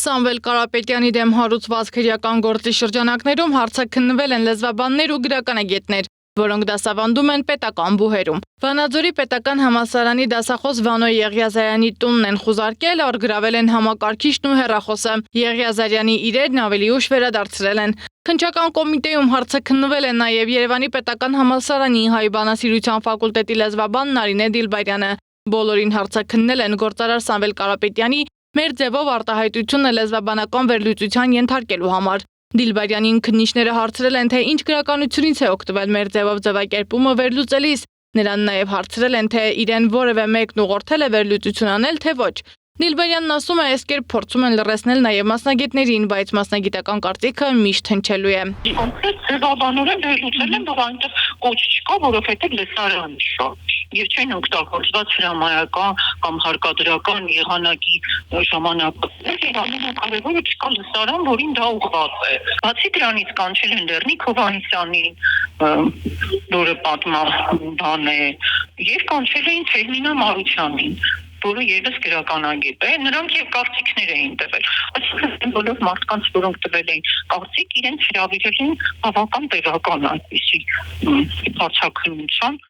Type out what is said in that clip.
Սամվել Կարապետյանի դեմ հարուցված քրեական գործի շրջանակներում հարցը քննվել են լեզվաբաններ ու գրականագետներ, որոնք դասավանդում են պետական բուհերում։ Վանաձորի պետական համալսարանի դասախոս Վանո Եղիազարյանի տունն են խուզարկել, առգրավել են համակարգիչն ու հեռախոսը։ Եղիազարյանի իրերն ավելի ուշ վերադարձրել են։ Քննչական կոմիտեում հարցը քննվել է նաև Երևանի պետական համալսարանի հայ բանասիրության ֆակուլտետի լեզվաբան Նարինե Դիլբարյանը։ Բոլորին հարցը քննել են գործարար Սամվել Կարապետյանի մեր ձևով արտահայտությունը լեզվաբանական վերլուծության ենթարկելու համար։ Դիլբարյանին քննիչները հարցրել են, թե ինչ գրականությունից է օգտվել մեր ձևով ձևակերպումը վերլուծելիս։ Նրան նաև հարցրել են, թե իրեն որևէ մեկն ուղղորդել է վերլուծություն անել, թե ոչ։ Դիլբարյանն ասում է, այս կերպ փորձում են լռեցնել նաև մասնագետներին, բայց մասնագիտական կարծիքը միշտ հնչելու է։ Կոնկրետ ձևաբանորեն վերլուծել են, որ այնտեղ կոչ չկա, որովհետև լեսարան չկա։ Եվ չեն օգտագործված հրամայական կամ հարկադրական եղանակի ժամանակներ, եւ ամենակարևորը չկա լեսարան, որին դա ուղղված է։ Բացի դրանից կանչել են Լեռնիկ Հովհաննիսյանին, որը պատմաբան է, եւ կանչել էին Թեհմինա Մարությանին, որը եւս գրականագետ է, նրանք եւ կարծիքներ էին տվել։ Այսինքն բոլոր մարդկանց, որոնք տվել էին կարծիք, իրենց հրավիրել են բավական տեղական այդպիսի հարցաքննության։